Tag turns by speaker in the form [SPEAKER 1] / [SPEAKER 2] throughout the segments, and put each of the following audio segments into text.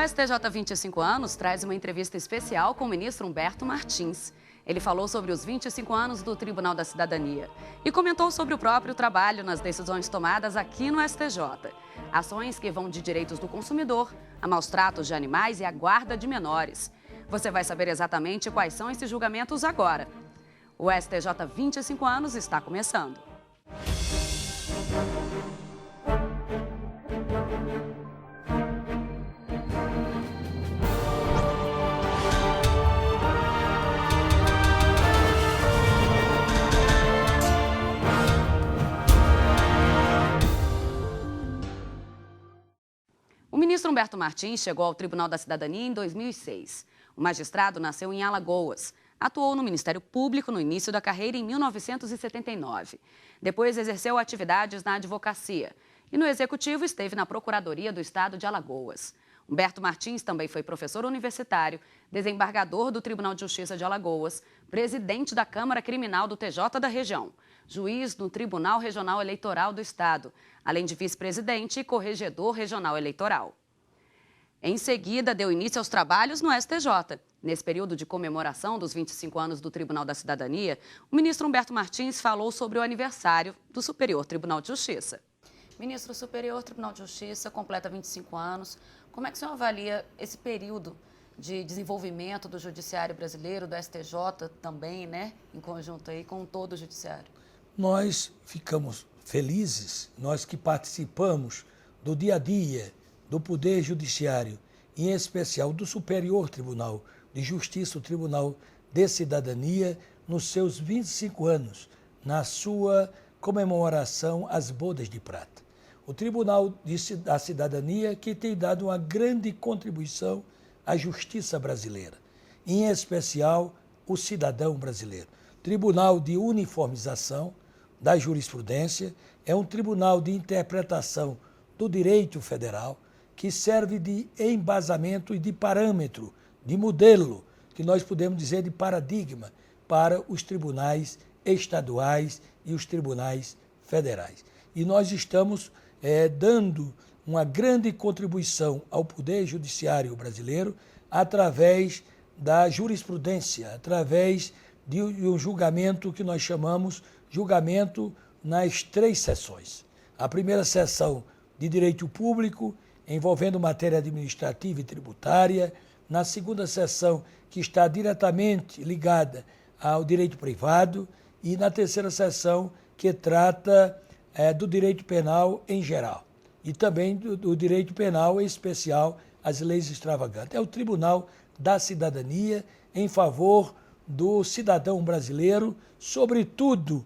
[SPEAKER 1] STJ 25 anos traz uma entrevista especial com o ministro Humberto Martins. Ele falou sobre os 25 anos do Tribunal da Cidadania e comentou sobre o próprio trabalho nas decisões tomadas aqui no STJ. Ações que vão de direitos do consumidor, a maus tratos de animais e a guarda de menores. Você vai saber exatamente quais são esses julgamentos agora. O STJ 25 anos está começando. O ministro Humberto Martins chegou ao Tribunal da Cidadania em 2006. O magistrado nasceu em Alagoas. Atuou no Ministério Público no início da carreira em 1979. Depois exerceu atividades na advocacia e no Executivo esteve na Procuradoria do Estado de Alagoas. Humberto Martins também foi professor universitário, desembargador do Tribunal de Justiça de Alagoas, presidente da Câmara Criminal do TJ da região, juiz no Tribunal Regional Eleitoral do Estado, além de vice-presidente e corregedor regional eleitoral. Em seguida, deu início aos trabalhos no STJ. Nesse período de comemoração dos 25 anos do Tribunal da Cidadania, o ministro Humberto Martins falou sobre o aniversário do Superior Tribunal de Justiça. Ministro, o Superior Tribunal de Justiça completa 25 anos. Como é que o senhor avalia esse período de desenvolvimento do Judiciário brasileiro, do STJ também, né, em conjunto aí com todo o Judiciário?
[SPEAKER 2] Nós ficamos felizes, nós que participamos do dia a dia do Poder Judiciário, em especial do Superior Tribunal de Justiça, o Tribunal de Cidadania, nos seus 25 anos, na sua comemoração às Bodas de Prata. O Tribunal da Cidadania que tem dado uma grande contribuição à justiça brasileira, em especial o cidadão brasileiro. Tribunal de uniformização da jurisprudência, é um tribunal de interpretação do direito federal, que serve de embasamento e de parâmetro, de modelo, que nós podemos dizer de paradigma, para os tribunais estaduais e os tribunais federais. E nós estamos dando uma grande contribuição ao Poder Judiciário brasileiro através da jurisprudência, através de um julgamento que nós chamamos julgamento nas 3 sessões. A primeira sessão de direito público, envolvendo matéria administrativa e tributária. Na segunda sessão, que está diretamente ligada ao direito privado. E na terceira sessão, que trata do direito penal em geral. E também do direito penal em especial, as leis extravagantes. É o Tribunal da Cidadania em favor do cidadão brasileiro, sobretudo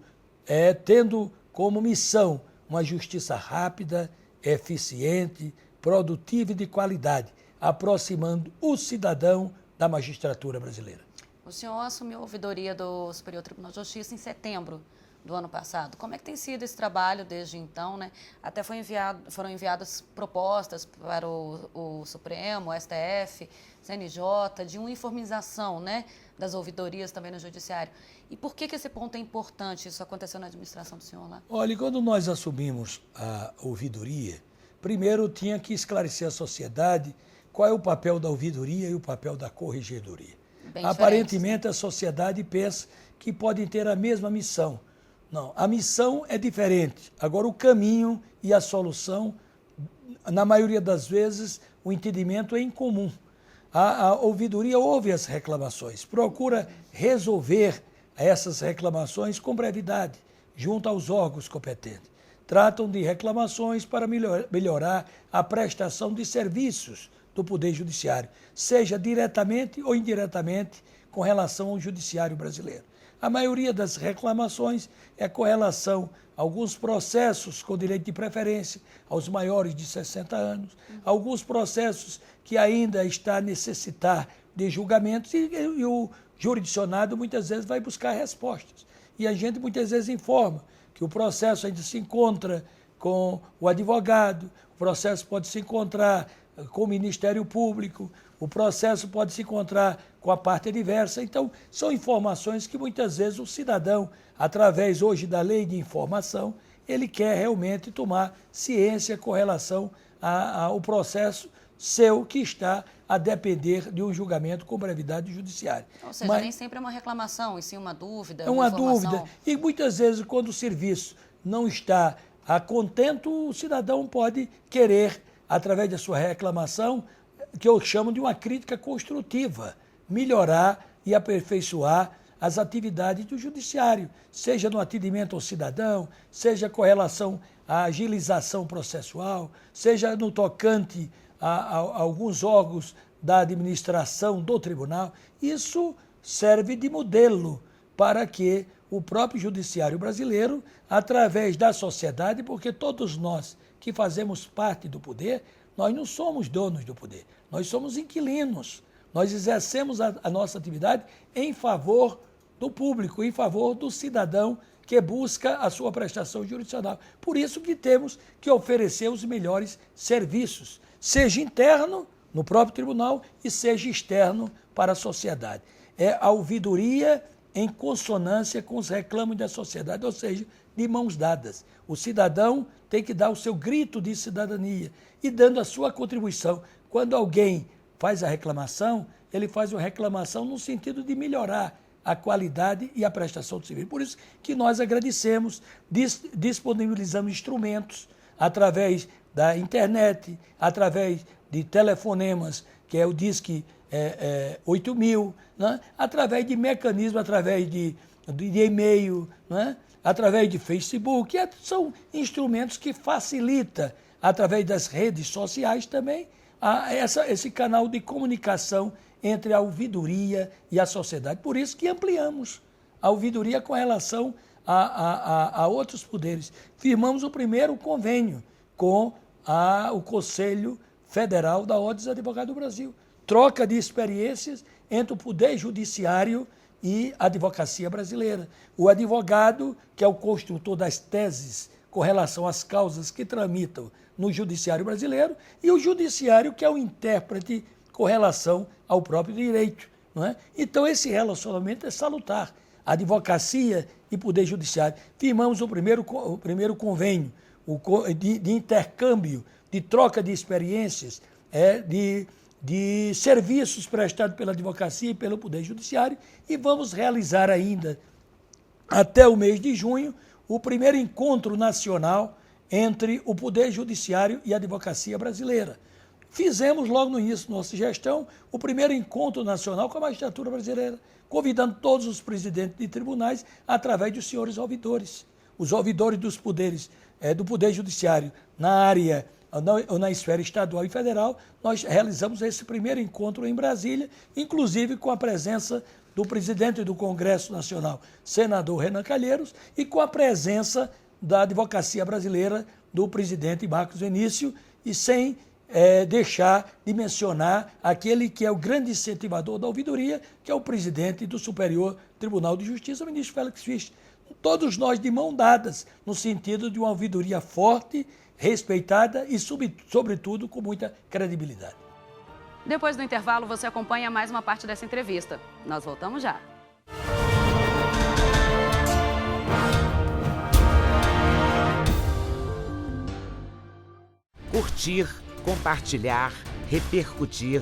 [SPEAKER 2] tendo como missão uma justiça rápida, eficiente, produtiva e de qualidade, aproximando o cidadão da magistratura brasileira.
[SPEAKER 1] O senhor assumiu a ouvidoria do Superior Tribunal de Justiça em setembro do ano passado. Como é que tem sido esse trabalho desde então, né? Até foram enviadas propostas para o Supremo, o STF, CNJ, de uniformização, né, das ouvidorias também no Judiciário. E por que esse ponto é importante? Isso aconteceu na administração do senhor lá?
[SPEAKER 2] Olha, quando nós assumimos a ouvidoria, primeiro tinha que esclarecer à sociedade qual é o papel da ouvidoria e o papel da corregedoria. Aparentemente, a sociedade pensa que podem ter a mesma missão. Não, a missão é diferente. Agora, o caminho e a solução, na maioria das vezes, o entendimento é incomum. A ouvidoria ouve as reclamações, procura resolver essas reclamações com brevidade, junto aos órgãos competentes. Tratam de reclamações para melhorar a prestação de serviços do Poder Judiciário, seja diretamente ou indiretamente com relação ao Judiciário brasileiro. A maioria das reclamações é com relação a alguns processos com direito de preferência aos maiores de 60 anos, alguns processos que ainda está a necessitar de julgamentos e o jurisdicionado muitas vezes vai buscar respostas. E a gente muitas vezes informa que o processo ainda se encontra com o advogado, o processo pode se encontrar com o Ministério Público, o processo pode se encontrar com a parte adversa. Então, são informações que muitas vezes o cidadão, através hoje da lei de informação, ele quer realmente tomar ciência com relação ao processo seu que está a depender de um julgamento com brevidade judiciária.
[SPEAKER 1] Ou seja, nem sempre é uma reclamação, e sim uma dúvida,
[SPEAKER 2] é uma
[SPEAKER 1] informação.
[SPEAKER 2] dúvida. E muitas vezes, quando o serviço não está a contento, o cidadão pode querer, através da sua reclamação, que eu chamo de uma crítica construtiva, melhorar e aperfeiçoar as atividades do judiciário, seja no atendimento ao cidadão, seja com relação à agilização processual, seja no tocante a alguns órgãos da administração do tribunal. Isso serve de modelo para que o próprio judiciário brasileiro, através da sociedade, porque todos nós que fazemos parte do poder, nós não somos donos do poder, nós somos inquilinos. Nós exercemos a nossa atividade em favor do público, em favor do cidadão que busca a sua prestação jurisdicional. Por isso que temos que oferecer os melhores serviços, seja interno, no próprio tribunal, e seja externo para a sociedade. É a ouvidoria em consonância com os reclamos da sociedade, ou seja, de mãos dadas. O cidadão tem que dar o seu grito de cidadania e dando a sua contribuição. Quando alguém faz a reclamação, ele faz uma reclamação no sentido de melhorar a qualidade e a prestação do serviço. Por isso que nós agradecemos, disponibilizamos instrumentos através da internet, através de telefonemas, que é o Disque 8000, né? Através de mecanismos, através de e-mail, né? Através de Facebook. São instrumentos que facilitam, através das redes sociais também, esse canal de comunicação entre a ouvidoria e a sociedade. Por isso que ampliamos a ouvidoria com relação a outros poderes. Firmamos o primeiro convênio com o Conselho Federal da Ordem dos Advogados do Brasil. Troca de experiências entre o Poder Judiciário e a advocacia brasileira. O advogado, que é o construtor das teses com relação às causas que tramitam no judiciário brasileiro, e o judiciário, que é o intérprete com relação ao próprio direito. Não é? Então, esse relacionamento é salutar. Advocacia e Poder Judiciário. Firmamos o primeiro convênio de intercâmbio, de troca de experiências, de serviços prestados pela advocacia e pelo Poder Judiciário, e vamos realizar ainda, até o mês de junho, o primeiro encontro nacional entre o Poder Judiciário e a advocacia brasileira. Fizemos, logo no início da nossa gestão, o primeiro encontro nacional com a magistratura brasileira, convidando todos os presidentes de tribunais através dos senhores ouvidores. Os ouvidores dos poderes, do Poder Judiciário na área ou na esfera estadual e federal. Nós realizamos esse primeiro encontro em Brasília, inclusive com a presença do presidente do Congresso Nacional, senador Renan Calheiros, e com a presença da advocacia brasileira do presidente Marcos Vinícius, e sem deixar de mencionar aquele que é o grande incentivador da ouvidoria, que é o presidente do Superior Tribunal de Justiça, o ministro Félix Fischer. Todos nós de mão dadas, no sentido de uma ouvidoria forte, respeitada e, sobretudo, com muita credibilidade.
[SPEAKER 1] Depois do intervalo, você acompanha mais uma parte dessa entrevista. Nós voltamos já.
[SPEAKER 3] Curtir, compartilhar, repercutir,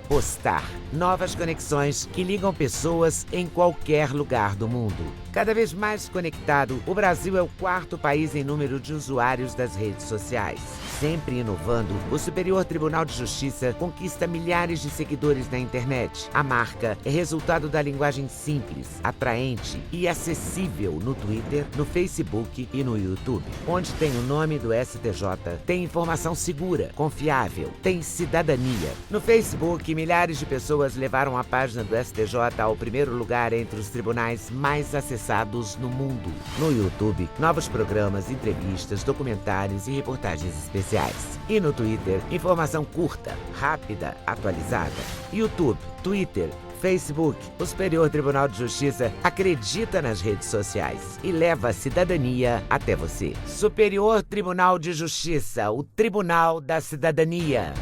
[SPEAKER 3] postar. Novas conexões que ligam pessoas em qualquer lugar do mundo. Cada vez mais conectado, o Brasil é o quarto país em número de usuários das redes sociais. Sempre inovando, o Superior Tribunal de Justiça conquista milhares de seguidores na internet. A marca é resultado da linguagem simples, atraente e acessível no Twitter, no Facebook e no YouTube. Onde tem o nome do STJ, tem informação segura, confiável, tem cidadania. No Facebook, milhares de pessoas levaram a página do STJ ao primeiro lugar entre os tribunais mais acessados no mundo. No YouTube, novos programas, entrevistas, documentários e reportagens especiais. E no Twitter, informação curta, rápida, atualizada. YouTube, Twitter, Facebook, o Superior Tribunal de Justiça acredita nas redes sociais e leva a cidadania até você. Superior Tribunal de Justiça, o Tribunal da Cidadania.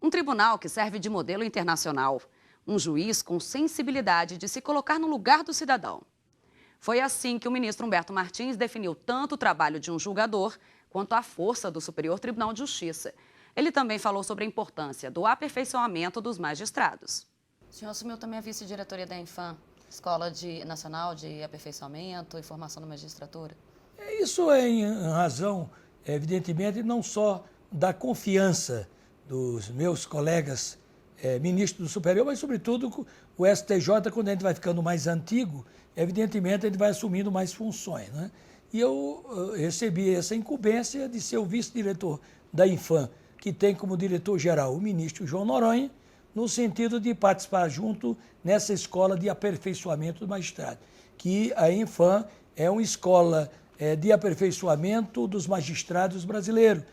[SPEAKER 1] Um tribunal que serve de modelo internacional. um juiz com sensibilidade de se colocar no lugar do cidadão. Foi assim que o ministro Humberto Martins definiu tanto o trabalho de um julgador quanto a força do Superior Tribunal de Justiça. Ele também falou sobre a importância do aperfeiçoamento dos magistrados.
[SPEAKER 4] O senhor assumiu também a vice-diretoria da Infam, Escola Nacional de Aperfeiçoamento e Formação da Magistratura?
[SPEAKER 2] Isso é em razão, evidentemente, não só da confiança dos meus colegas ministros do Superior, mas, sobretudo, o STJ, quando a gente vai ficando mais antigo, evidentemente, a gente vai assumindo mais funções, né? E eu recebi essa incumbência de ser o vice-diretor da Infam, que tem como diretor-geral o ministro João Noronha, no sentido de participar junto nessa escola de aperfeiçoamento do magistrado, que a Infam é uma escola de aperfeiçoamento dos magistrados brasileiros,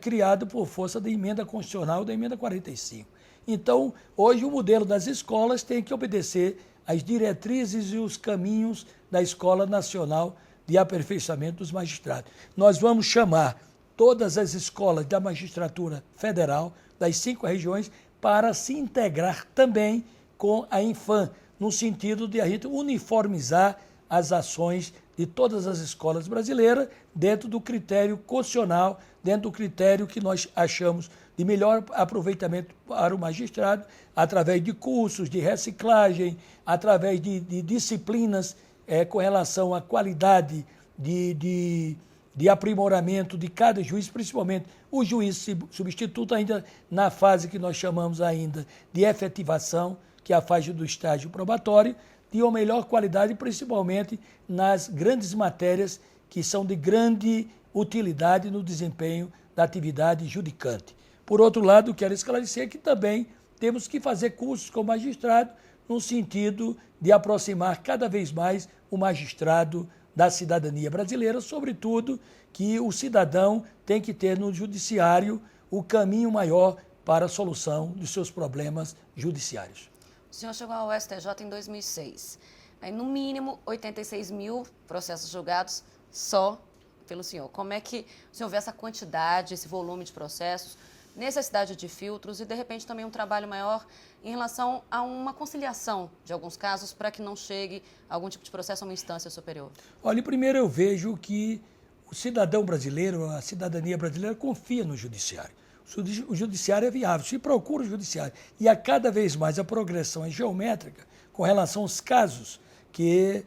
[SPEAKER 2] criado por força da emenda constitucional da emenda 45. Então, hoje o modelo das escolas tem que obedecer às diretrizes e os caminhos da Escola Nacional de Aperfeiçoamento dos Magistrados. Nós vamos chamar todas as escolas da magistratura federal, das 5 regiões, para se integrar também com a Infam, no sentido de a gente uniformizar as ações de todas as escolas brasileiras dentro do critério constitucional, dentro do critério que nós achamos de melhor aproveitamento para o magistrado, através de cursos de reciclagem, através de disciplinas com relação à qualidade de aprimoramento de cada juiz, principalmente o juiz substituto, ainda na fase que nós chamamos ainda de efetivação, que é a fase do estágio probatório, de uma melhor qualidade, principalmente nas grandes matérias que são de grande utilidade no desempenho da atividade judicante. Por outro lado, quero esclarecer que também temos que fazer cursos com o magistrado no sentido de aproximar cada vez mais o magistrado da cidadania brasileira, sobretudo que o cidadão tem que ter no judiciário o caminho maior para a solução dos seus problemas judiciários.
[SPEAKER 4] O senhor chegou ao STJ em 2006. Aí, no mínimo, 86 mil processos julgados só pelo senhor. Como é que o senhor vê essa quantidade, esse volume de processos, necessidade de filtros e, de repente, também um trabalho maior em relação a uma conciliação de alguns casos para que não chegue algum tipo de processo a uma instância superior?
[SPEAKER 2] Olha, primeiro eu vejo que o cidadão brasileiro, a cidadania brasileira confia no judiciário. O judiciário é viável, se procura o judiciário. E a cada vez mais a progressão é geométrica com relação aos casos que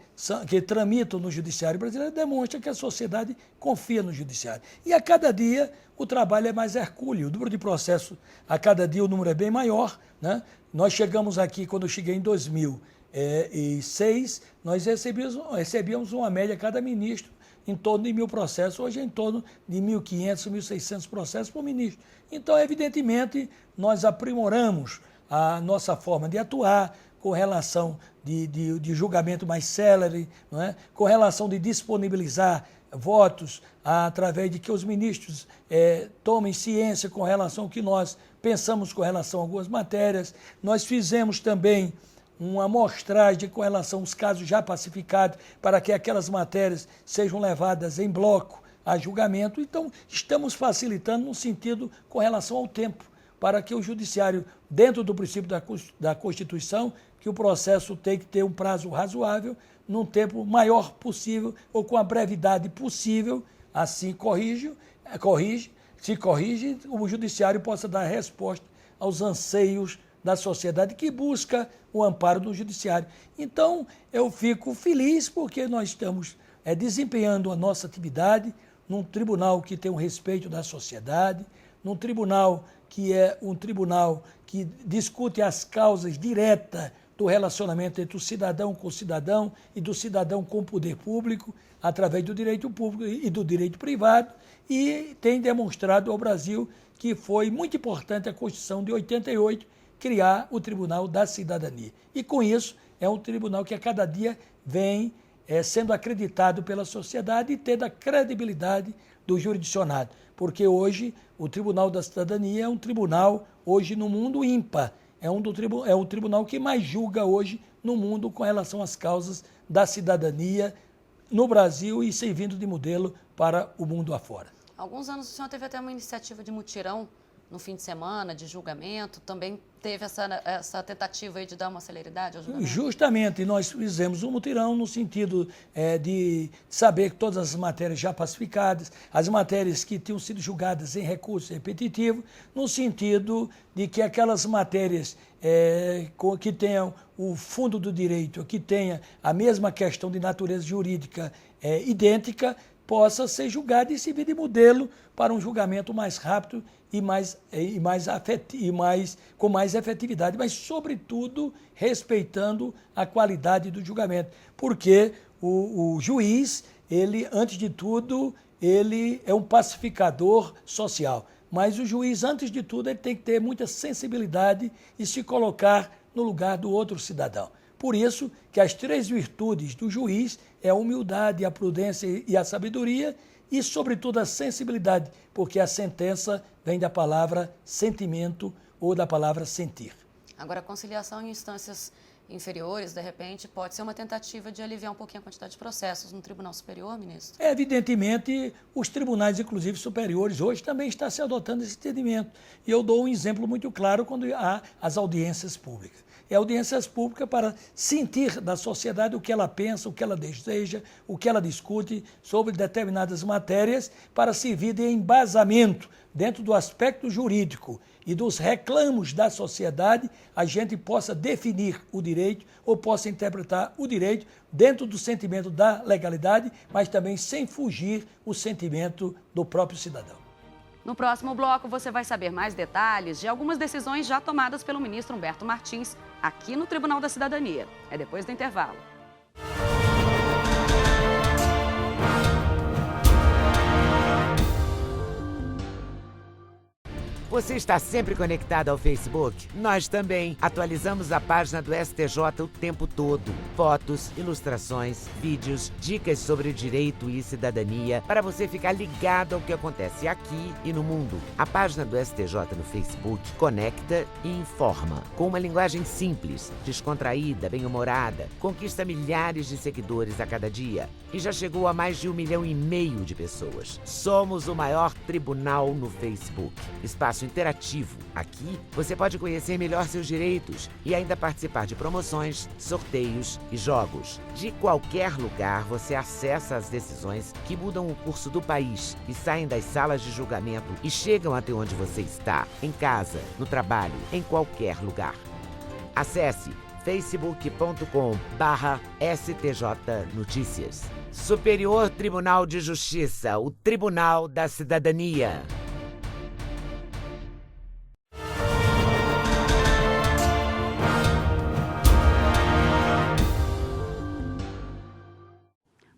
[SPEAKER 2] tramitam no judiciário brasileiro, demonstra que a sociedade confia no judiciário. E a cada dia o trabalho é mais hercúleo, o número de processos, a cada dia o número é bem maior, né? Nós chegamos aqui, quando eu cheguei em 2006, nós recebíamos uma média, cada ministro, em torno de 1.000 processos, hoje é em torno de 1.500, 1.600 processos por ministro. Então, evidentemente, nós aprimoramos a nossa forma de atuar com relação de julgamento mais célere, não é? Com relação de disponibilizar votos através de que os ministros tomem ciência com relação ao que nós pensamos com relação a algumas matérias. Nós fizemos também uma amostragem com relação aos casos já pacificados para que aquelas matérias sejam levadas em bloco a julgamento. Então, estamos facilitando no sentido com relação ao tempo, para que o judiciário, dentro do princípio da Constituição, que o processo tem que ter um prazo razoável, num tempo maior possível ou com a brevidade possível, assim se corrige, o judiciário possa dar resposta aos anseios da sociedade que busca o amparo do judiciário. Então, eu fico feliz porque nós estamos desempenhando a nossa atividade num tribunal que tem um respeito da sociedade, num tribunal que é um tribunal que discute as causas diretas do relacionamento entre o cidadão com o cidadão e do cidadão com o poder público, através do direito público e do direito privado, e tem demonstrado ao Brasil que foi muito importante a Constituição de 88 criar o Tribunal da Cidadania. E com isso é um tribunal que a cada dia vem sendo acreditado pela sociedade e tendo a credibilidade do jurisdicionado, porque hoje o Tribunal da Cidadania é um tribunal, hoje no mundo, ímpar. É um tribunal que mais julga hoje no mundo com relação às causas da cidadania no Brasil e servindo de modelo para o mundo afora.
[SPEAKER 4] Há alguns anos o senhor teve até uma iniciativa de mutirão no fim de semana de julgamento, também teve essa tentativa aí de dar uma celeridade ao julgamento?
[SPEAKER 2] Justamente, nós fizemos um mutirão no sentido de saber que todas as matérias já pacificadas, as matérias que tinham sido julgadas em recurso repetitivo, no sentido de que aquelas matérias que tenham o fundo do direito, que tenha a mesma questão de natureza jurídica idêntica, possa ser julgada e servir de modelo para um julgamento mais rápido com mais efetividade, mas, sobretudo, respeitando a qualidade do julgamento. Porque o juiz, ele, antes de tudo, ele é um pacificador social. Mas o juiz, antes de tudo, ele tem que ter muita sensibilidade e se colocar no lugar do outro cidadão. Por isso que as 3 virtudes do juiz é a humildade, a prudência e a sabedoria e, sobretudo, a sensibilidade, porque a sentença vem da palavra sentimento ou da palavra sentir.
[SPEAKER 4] Agora, a conciliação em instâncias inferiores, de repente, pode ser uma tentativa de aliviar um pouquinho a quantidade de processos no Tribunal Superior, ministro?
[SPEAKER 2] Evidentemente, os tribunais, inclusive superiores, hoje também estão se adotando esse entendimento. E eu dou um exemplo muito claro quando há as audiências públicas. Audiências públicas para sentir da sociedade o que ela pensa, o que ela deseja, o que ela discute sobre determinadas matérias, para servir de embasamento dentro do aspecto jurídico e dos reclamos da sociedade, a gente possa definir o direito ou possa interpretar o direito dentro do sentimento da legalidade, mas também sem fugir o sentimento do próprio cidadão.
[SPEAKER 1] No próximo bloco, você vai saber mais detalhes de algumas decisões já tomadas pelo ministro Humberto Martins aqui no Tribunal da Cidadania. É depois do intervalo.
[SPEAKER 3] Você está sempre conectado ao Facebook? Nós também. Atualizamos a página do STJ o tempo todo. Fotos, ilustrações, vídeos, dicas sobre direito e cidadania para você ficar ligado ao que acontece aqui e no mundo. A página do STJ no Facebook conecta e informa. Com uma linguagem simples, descontraída, bem-humorada, conquista milhares de seguidores a cada dia e já chegou a mais de 1,5 milhão de pessoas. Somos o maior tribunal no Facebook. Espaço interativo. Aqui você pode conhecer melhor seus direitos e ainda participar de promoções, sorteios e jogos. De qualquer lugar você acessa as decisões que mudam o curso do país e saem das salas de julgamento e chegam até onde você está, em casa, no trabalho, em qualquer lugar. Acesse facebook.com/STJ Notícias. Superior Tribunal de Justiça, o Tribunal da Cidadania.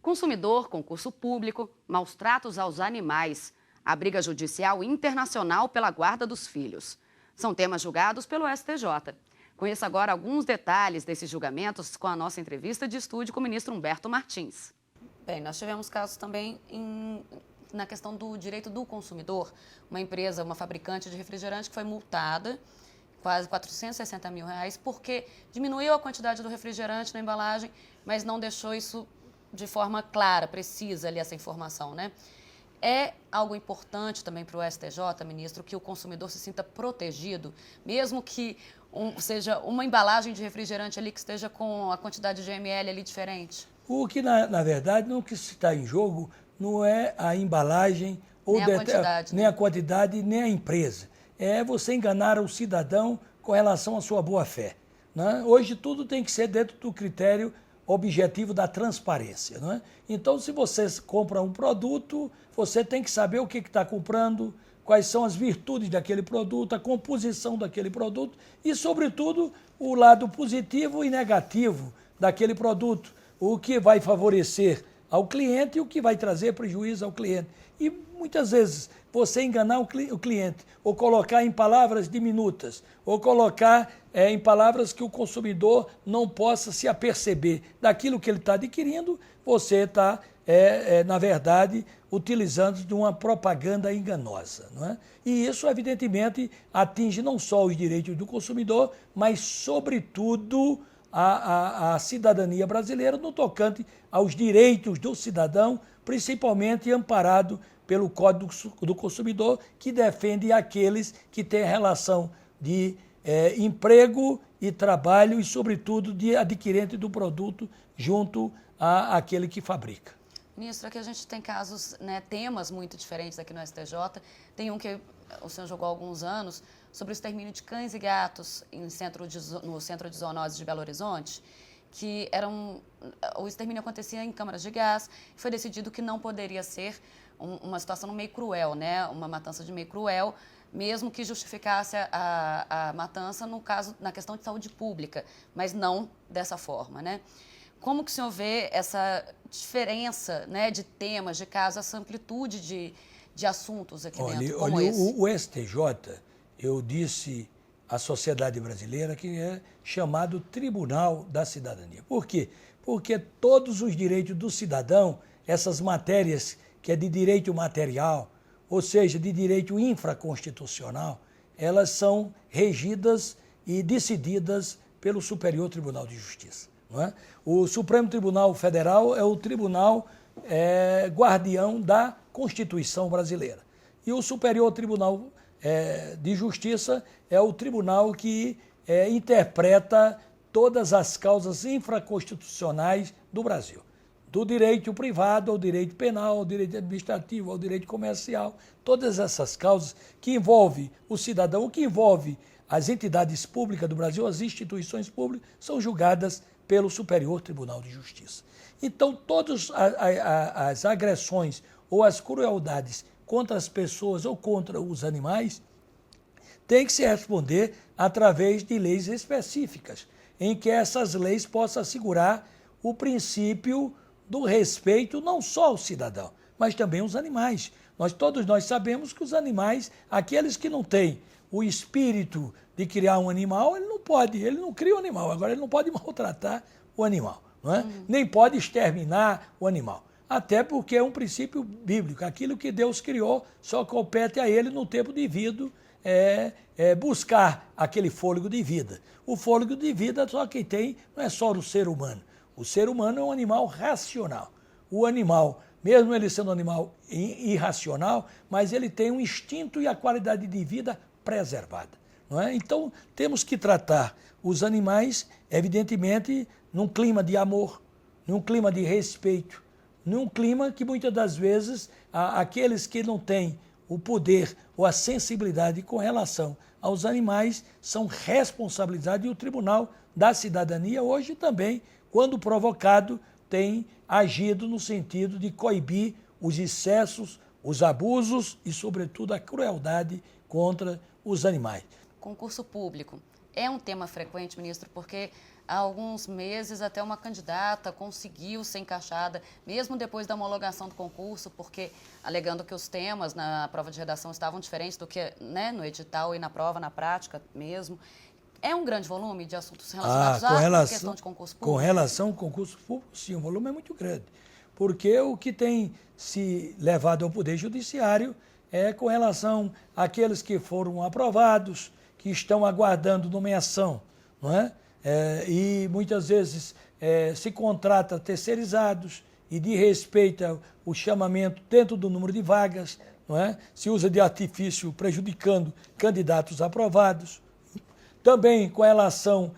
[SPEAKER 1] Consumidor, concurso público, maus tratos aos animais, a briga judicial internacional pela guarda dos filhos. São temas julgados pelo STJ. Conheça agora alguns detalhes desses julgamentos com a nossa entrevista de estúdio com o ministro Humberto Martins.
[SPEAKER 4] Bem, nós tivemos casos também na questão do direito do consumidor. Uma empresa, uma fabricante de refrigerante que foi multada, quase R$460 mil, porque diminuiu a quantidade do refrigerante na embalagem, mas não deixou isso de forma clara, precisa ali essa informação, né? É algo importante também para o STJ, ministro, que o consumidor se sinta protegido, mesmo que seja uma embalagem de refrigerante ali que esteja com a quantidade de ml ali diferente?
[SPEAKER 2] O que, na verdade, não que está em jogo não é a embalagem, ou nem a quantidade, nem a empresa. É você enganar o cidadão com relação à sua boa-fé, né? Hoje tudo tem que ser dentro do critério objetivo da transparência, não é? Então, se você compra um produto, você tem que saber o que está comprando, quais são as virtudes daquele produto, a composição daquele produto e, sobretudo, o lado positivo e negativo daquele produto, o que vai favorecer ao cliente e o que vai trazer prejuízo ao cliente. E, muitas vezes, você enganar o cliente, ou colocar em palavras diminutas, ou colocar em palavras que o consumidor não possa se aperceber daquilo que ele está adquirindo, você está, na verdade, utilizando de uma propaganda enganosa, não é? E isso, evidentemente, atinge não só os direitos do consumidor, mas, sobretudo, a cidadania brasileira no tocante aos direitos do cidadão, principalmente amparado pelo Código do Consumidor, que defende aqueles que têm relação de emprego e trabalho e, sobretudo, de adquirente do produto junto àquele que fabrica.
[SPEAKER 4] Ministro, aqui a gente tem casos, né, temas muito diferentes aqui no STJ. Tem um que o senhor jogou há alguns anos sobre o extermínio de cães e gatos no centro de zoonoses de Belo Horizonte, que o extermínio acontecia em câmaras de gás. Foi decidido que não poderia ser uma situação meio cruel, né, uma matança de meio cruel, mesmo que justificasse a matança na questão de saúde pública, mas não dessa forma, né? Como que o senhor vê essa diferença, né, de temas, de casos, essa amplitude de assuntos aqui dentro, como esse?
[SPEAKER 2] O STJ, eu disse à sociedade brasileira que é chamado Tribunal da Cidadania. Por quê? Porque todos os direitos do cidadão, essas matérias que é de direito material, ou seja, de direito infraconstitucional, elas são regidas e decididas pelo Superior Tribunal de Justiça. Não é? O Supremo Tribunal Federal é o tribunal guardião da Constituição brasileira. E o Superior Tribunal de Justiça é o tribunal que interpreta todas as causas infraconstitucionais do Brasil. Do direito privado ao direito penal, ao direito administrativo, ao direito comercial, todas essas causas que envolvem o cidadão, que envolve as entidades públicas do Brasil, as instituições públicas, são julgadas pelo Superior Tribunal de Justiça. Então, todas as agressões ou as crueldades contra as pessoas ou contra os animais têm que se responder através de leis específicas, em que essas leis possam assegurar o princípio do respeito não só ao cidadão, mas também aos animais. Todos nós sabemos que os animais, aqueles que não têm o espírito de criar um animal, ele não cria o animal, agora ele não pode maltratar o animal, não é? Nem pode exterminar o animal. Até porque é um princípio bíblico, aquilo que Deus criou só compete a ele no tempo devido buscar aquele fôlego de vida. O fôlego de vida só quem tem não é só o ser humano. O ser humano é um animal racional. O animal, mesmo ele sendo um animal irracional, mas ele tem um instinto e a qualidade de vida preservada. Não é? Então, temos que tratar os animais, evidentemente, num clima de amor, num clima de respeito, num clima que muitas das vezes aqueles que não têm o poder ou a sensibilidade com relação aos animais são responsabilizados, e o Tribunal da Cidadania hoje também, quando provocado, tem agido no sentido de coibir os excessos, os abusos e, sobretudo, a crueldade contra os animais.
[SPEAKER 4] Concurso público é um tema frequente, ministro, porque há alguns meses até uma candidata conseguiu ser encaixada, mesmo depois da homologação do concurso, porque alegando que os temas na prova de redação estavam diferentes do que, né, no edital e na prova, na prática mesmo. É um grande volume de assuntos relacionados à questão de concurso público?
[SPEAKER 2] Com relação ao concurso público, sim, o volume é muito grande. Porque o que tem se levado ao Poder Judiciário é com relação àqueles que foram aprovados, que estão aguardando nomeação, não é? E muitas vezes se contrata terceirizados e de respeito o chamamento dentro do número de vagas, não é? Se usa de artifício prejudicando candidatos aprovados. Também com relação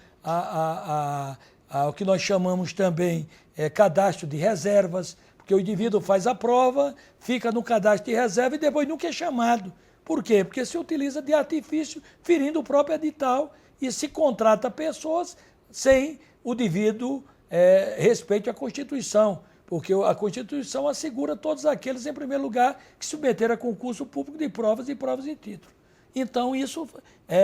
[SPEAKER 2] ao que nós chamamos também cadastro de reservas, porque o indivíduo faz a prova, fica no cadastro de reserva e depois nunca é chamado. Por quê? Porque se utiliza de artifício, ferindo o próprio edital, e se contrata pessoas sem o devido respeito à Constituição, porque a Constituição assegura todos aqueles, em primeiro lugar, que submeteram a concurso público de provas e provas de título. Então, isso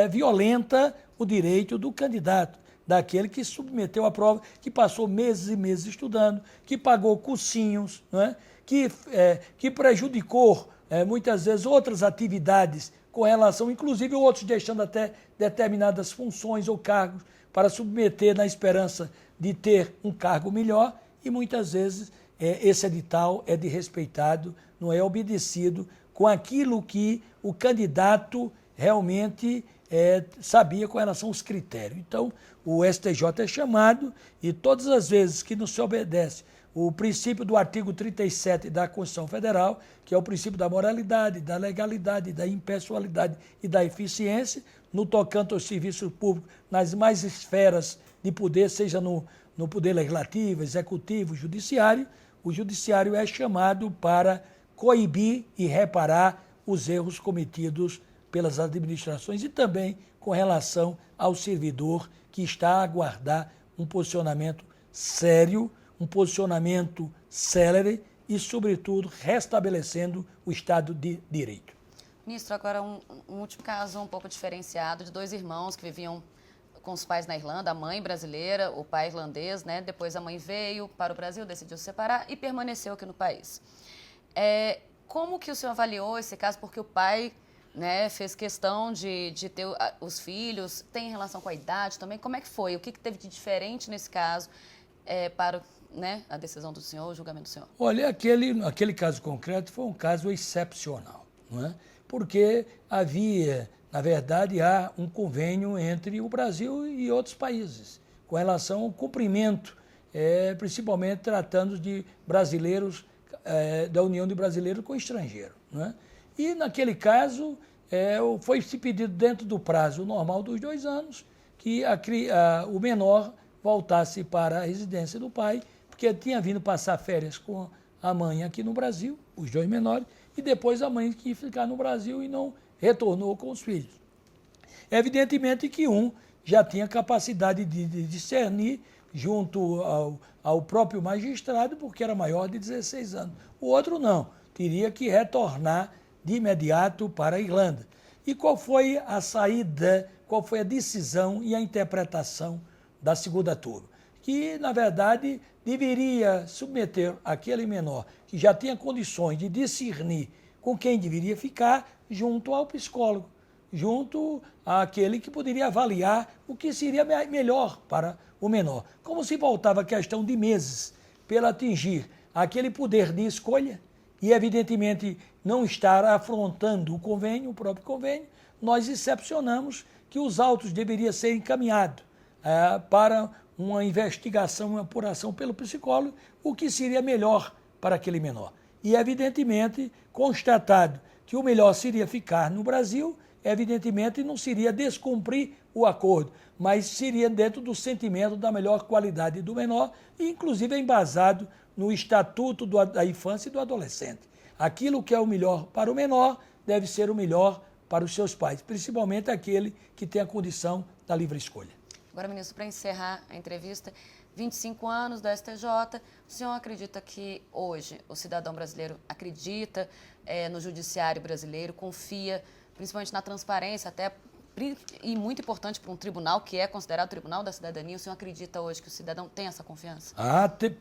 [SPEAKER 2] violenta o direito do candidato, daquele que submeteu a prova, que passou meses e meses estudando, que pagou cursinhos, não é? Que prejudicou, muitas vezes, outras atividades com relação, inclusive outros deixando até determinadas funções ou cargos para submeter na esperança de ter um cargo melhor, e muitas vezes esse edital é desrespeitado, não é obedecido com aquilo que o candidato realmente sabia com relação aos critérios. Então, o STJ é chamado, e todas as vezes que não se obedece o princípio do artigo 37 da Constituição Federal, que é o princípio da moralidade, da legalidade, da impessoalidade e da eficiência, no tocante aos serviços públicos, nas mais esferas de poder, seja no poder legislativo, executivo, judiciário. O judiciário é chamado para coibir e reparar os erros cometidos pelas administrações e também com relação ao servidor que está a aguardar um posicionamento sério, um posicionamento célere e, sobretudo, restabelecendo o Estado de Direito.
[SPEAKER 4] Ministro, agora um último caso um pouco diferenciado de 2 irmãos que viviam com os pais na Irlanda, a mãe brasileira, o pai irlandês, né? Depois a mãe veio para o Brasil, decidiu se separar e permaneceu aqui no país. Como que o senhor avaliou esse caso? Porque o pai, né, fez questão de ter os filhos, tem relação com a idade também. Como é que foi? O que teve de diferente nesse caso para, né, a decisão do senhor, o julgamento do senhor?
[SPEAKER 2] Olha, aquele caso concreto foi um caso excepcional, não é? Porque havia, na verdade, há um convênio entre o Brasil e outros países com relação ao cumprimento, principalmente tratando de brasileiros, da união de brasileiros com estrangeiro, não é? E, naquele caso, foi-se pedido, dentro do prazo normal dos 2 anos, que o menor voltasse para a residência do pai, porque tinha vindo passar férias com a mãe aqui no Brasil, os 2 menores, e depois a mãe que ia ficar no Brasil e não retornou com os filhos. Evidentemente que um já tinha capacidade de discernir junto ao próprio magistrado, porque era maior de 16 anos. O outro não, teria que retornar de imediato para a Irlanda. E qual foi a saída, qual foi a decisão e a interpretação da segunda turma? Que, na verdade, deveria submeter aquele menor que já tinha condições de discernir com quem deveria ficar junto ao psicólogo, junto àquele que poderia avaliar o que seria melhor para o menor. Como se voltava a questão de meses para atingir aquele poder de escolha e, evidentemente, não estar afrontando o próprio convênio, nós excepcionamos que os autos deveriam ser encaminhados para uma investigação, uma apuração pelo psicólogo, o que seria melhor para aquele menor. E, evidentemente, constatado que o melhor seria ficar no Brasil, evidentemente não seria descumprir o acordo, mas seria dentro do sentimento da melhor qualidade do menor, e inclusive embasado no Estatuto da Infância e do Adolescente. Aquilo que é o melhor para o menor deve ser o melhor para os seus pais, principalmente aquele que tem a condição da livre escolha.
[SPEAKER 4] Agora, ministro, para encerrar a entrevista, 25 anos da STJ, o senhor acredita que hoje o cidadão brasileiro acredita no judiciário brasileiro, confia principalmente na transparência, até e muito importante para um tribunal que é considerado o Tribunal da Cidadania? O senhor acredita hoje que o cidadão tem essa confiança?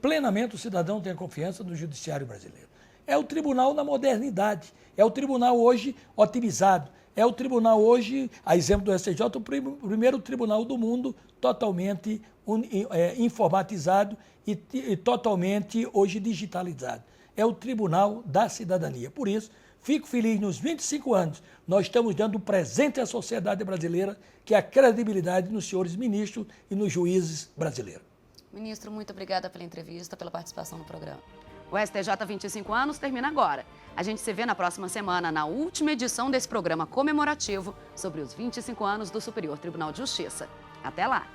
[SPEAKER 2] Plenamente o cidadão tem a confiança no judiciário brasileiro. É o tribunal da modernidade, é o tribunal hoje otimizado, é o tribunal hoje, a exemplo do STJ, o primeiro tribunal do mundo totalmente informatizado e totalmente hoje digitalizado. É o Tribunal da Cidadania. Por isso, fico feliz, nos 25 anos, nós estamos dando presente à sociedade brasileira, que é a credibilidade nos senhores ministros e nos juízes brasileiros.
[SPEAKER 4] Ministro, muito obrigada pela entrevista, pela participação no programa.
[SPEAKER 1] O STJ 25 anos termina agora. A gente se vê na próxima semana, na última edição desse programa comemorativo sobre os 25 anos do Superior Tribunal de Justiça. Até lá!